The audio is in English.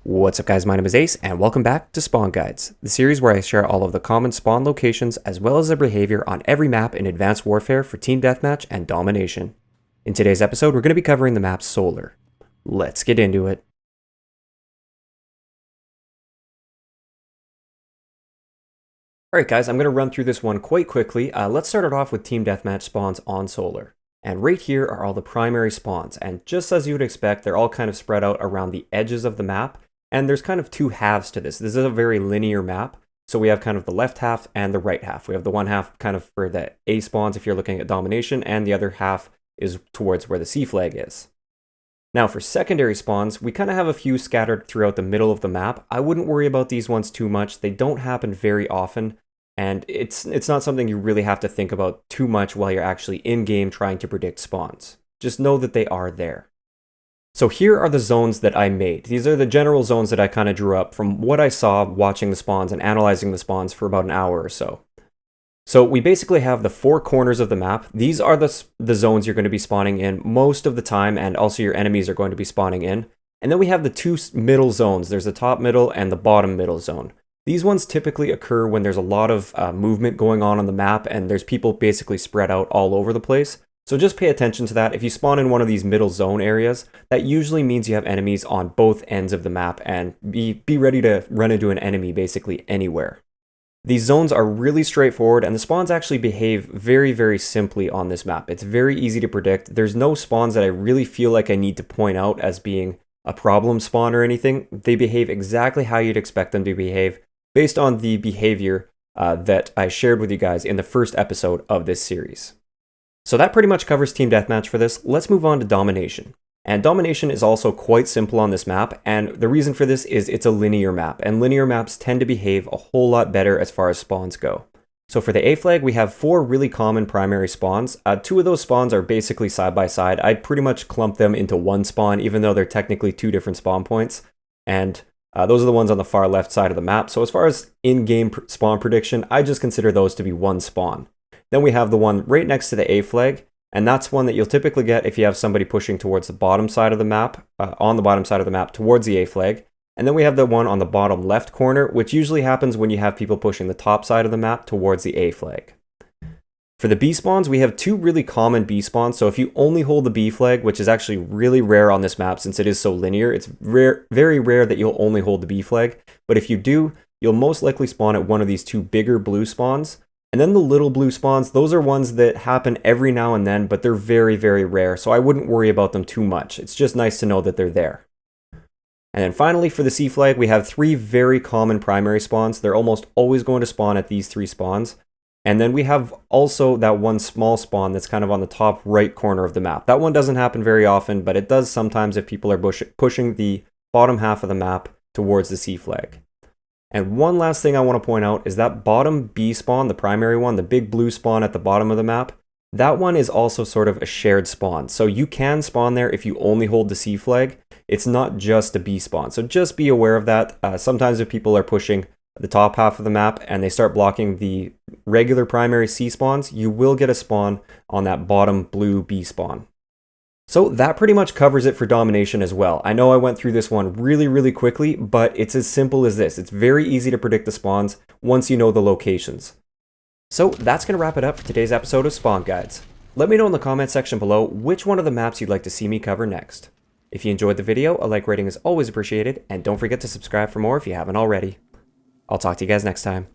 What's up guys, my name is Ace and welcome back to Spawn Guides, the series where I share all of the common spawn locations as well as their behavior on every map in Advanced Warfare for Team Deathmatch and Domination. In today's episode, we're going to be covering the map Solar. Let's get into it. Alright guys, I'm going to run through this one quite quickly. Let's start it off with Team Deathmatch spawns on Solar. And right here are all the primary spawns, and just as you would expect, they're all kind of spread out around the edges of the map. And there's kind of two halves to this. This is a very linear map. So we have kind of the left half and the right half. We have the one half kind of for the A spawns if you're looking at Domination, and the other half is towards where the C flag is. Now for secondary spawns, we kind of have a few scattered throughout the middle of the map. I wouldn't worry about these ones too much. They don't happen very often, and it's not something you really have to think about too much while you're actually in-game trying to predict spawns. Just know that they are there. So here are the zones that I made. These are the general zones that I kind of drew up from what I saw watching the spawns and analyzing the spawns for about an hour or so. So we basically have the four corners of the map. These are the zones you're going to be spawning in most of the time, and also your enemies are going to be spawning in. And then we have the two middle zones. There's the top middle and the bottom middle zone. These ones typically occur when there's a lot of movement going on the map and there's people basically spread out all over the place. So just pay attention to that. If you spawn in one of these middle zone areas, that usually means you have enemies on both ends of the map, and be ready to run into an enemy basically anywhere. These zones are really straightforward, and the spawns actually behave very simply on this map. It's very easy to predict. There's no spawns that I really feel like I need to point out as being a problem spawn or anything. They behave exactly how you'd expect them to behave based on the behavior that I shared with you guys in the first episode of this series. So that pretty much covers Team Deathmatch for this. Let's move on to Domination. And Domination is also quite simple on this map, and the reason for this is it's a linear map, and linear maps tend to behave a whole lot better as far as spawns go. So for the A flag, we have four really common primary spawns. Two of those spawns are basically side by side. I'd pretty much clump them into one spawn, even though they're technically two different spawn points. And those are the ones on the far left side of the map. So as far as in-game spawn prediction, I just consider those to be one spawn. Then we have the one right next to the A flag, and that's one that you'll typically get if you have somebody pushing towards the bottom side of the map, on the bottom side of the map towards the A flag. And then we have the one on the bottom left corner, which usually happens when you have people pushing the top side of the map towards the A flag. For the B spawns, we have two really common B spawns. So if you only hold the B flag, which is actually really rare on this map since it is so linear, it's very rare that you'll only hold the B flag. But if you do, you'll most likely spawn at one of these two bigger blue spawns. And then the little blue spawns, those are ones that happen every now and then, but they're very rare, so I wouldn't worry about them too much. It's just nice to know that they're there. And then finally, for the C flag, we have three very common primary spawns. They're almost always going to spawn at these three spawns. And then we have also that one small spawn that's kind of on the top right corner of the map. That one doesn't happen very often, but it does sometimes if people are pushing the bottom half of the map towards the C flag. And one last thing I want to point out is that bottom B spawn, the primary one, the big blue spawn at the bottom of the map, that one is also sort of a shared spawn. So you can spawn there if you only hold the C flag. It's not just a B spawn. So just be aware of that. Sometimes if people are pushing the top half of the map and they start blocking the regular primary C spawns, you will get a spawn on that bottom blue B spawn. So that pretty much covers it for Domination as well. I know I went through this one really quickly, but it's as simple as this. It's very easy to predict the spawns once you know the locations. So that's going to wrap it up for today's episode of Spawn Guides. Let me know in the comment section below which one of the maps you'd like to see me cover next. If you enjoyed the video, a like rating is always appreciated, and don't forget to subscribe for more if you haven't already. I'll talk to you guys next time.